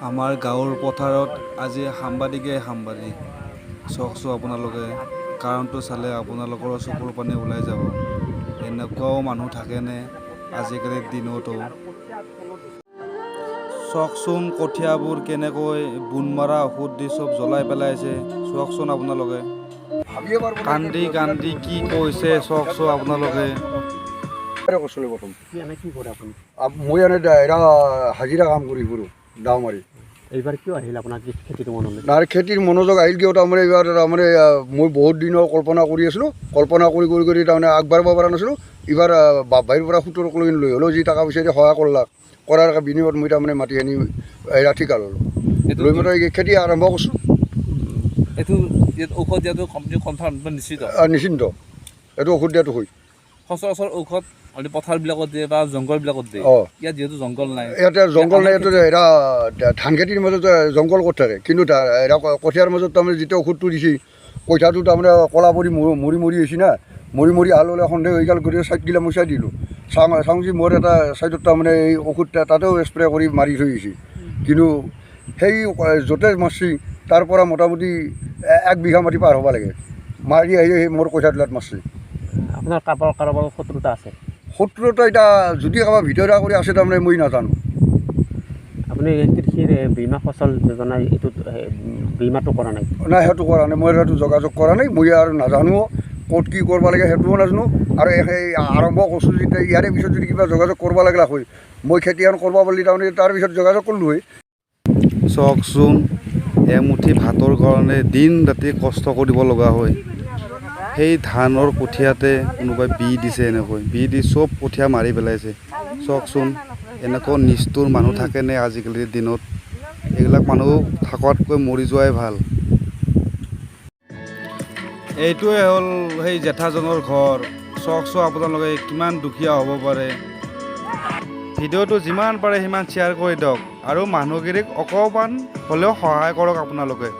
আমাৰ গাঁৱৰ পথাৰত আজি সাংবাদিক চাওকচোন আপোনালোকে কাৰণটো চালে আপোনালোকৰ চকুৰ পানী ওলাই যাব। এনেকুৱাও মানুহ থাকেনে আজিকালিৰ দিনতো। চাওকচোন কঠীয়াবোৰ কেনেকৈ বুন মাৰা ঔষধ দি চব জ্বলাই পেলাইছে। চাওকচোন আপোনালোকে কান্দি কান্দি কি কৈছে চাওকচোন আপোনালোকে। মই হাজিৰা কাম কৰি ফুৰোঁ দাও মাৰি। এইবাৰ কিয় আহিল আপোনাৰ খেতিটো মনলৈ? নাই খেতিৰ মনোযোগ আহিল কিয় তাৰমানে এইবাৰ তাৰমানে মই বহুত দিনৰ কল্পনা কৰি আছিলোঁ। কল্পনা কৰি কৰি কৰি তাৰমানে আগবাঢ়িব পৰা নাছিলোঁ। এইবাৰ বাহিৰৰ পৰা 17 লৈ হ'লেও যি টকা পইচা দি সহায় কৰলাক কৰাৰ বিনিময়ত মই তাৰমানে মাটি আনি ঠিকা ল'লোঁ। লৈ মই খেতি আৰম্ভ কৰিছোঁ। এইটো ঔষধ দিয়াটো কনফাৰ্ম নিশ্চিত? নিশ্চিন্ত, এইটো ঔষধ দিয়াটো হয়। সচৰাচৰ ঔষধ পথাৰবিলাকত দিয়ে বা জংঘলবিলাকত দিয়ে। ইয়াত যিহেতু জংঘল নাই, ইয়াতে জংঘল নাই, এইটো ধান খেতিৰ মাজত জংঘল ক'ত থাকে, কিন্তু কঠীয়াৰ মাজত তাৰমানে যেতিয়া ঔষধটো দিছে কঠীয়াটো তাৰমানে কলা পৰি মৰি মৰি আহিছে না, মৰি মৰি হাল হ'লে সন্দেহ হৈ গ'ল। গতিকে চাইডগিলা মই চাই দিলোঁ। চাওঁ যে মোৰ এটা চাইডত তাৰমানে এই ঔষধ তাতেও স্প্ৰে কৰি মাৰি থৈ আহিছে। কিন্তু সেই য'তে মাৰছি তাৰ পৰা মোটামুটি 1 বিঘা মাটি পাৰ হ'ব লাগে। মাৰি আহি সেই মোৰ কঠীয়াটোত মাৰছি। আপোনাৰ কাৰোবাৰ শত্ৰুতা আছে? শত্ৰুতা এতিয়া যদি কাৰোবাৰ ভিতৰুৱা কৰি আছে তাৰমানে মই নাজানো। আপুনি কৃষিৰ বীমা ফচল যোজনা এইটোত বীমাটো কৰা নাই? নাই, সেইটো কৰা নাই। মই সেইটো যোগাযোগ কৰা নাই। মই আৰু নাজানো ক'ত কি কৰিব লাগে সেইটোও নাজানো। আৰু সেই আৰম্ভ কৰিছোঁ যেতিয়া ইয়াৰে পিছত যদি কিবা যোগাযোগ কৰিব লাগিলা হয়, মই খেতিখন কৰিব পাৰিলে তাৰমানে তাৰপিছত যোগাযোগ কৰিলোঁ হয়। চাওকচোন এমুঠি ভাতৰ কাৰণে দিন ৰাতি কষ্ট কৰিব লগা হয়। সেই ধানৰ কঠীয়াতে কোনোবাই দিছে, এনেকৈ দি চব কঠীয়া মাৰি পেলাইছে। চাওকচোন এনেকুৱা নিষ্ঠুৰ মানুহ থাকেনে আজিকালিৰ দিনত। এইবিলাক মানুহ থকাতকৈ মৰি যোৱাই ভাল। এইটোৱে হ'ল সেই জেঠাজনৰ ঘৰ। চাওকচোন আপোনালোকে কিমান দুখীয়া হ'ব পাৰে। ভিডিঅ'টো যিমান পাৰে সিমান শ্বেয়াৰ কৰি দিয়ক আৰু মানুহখিনিক অকণমান হ'লেও সহায় কৰক আপোনালোকে।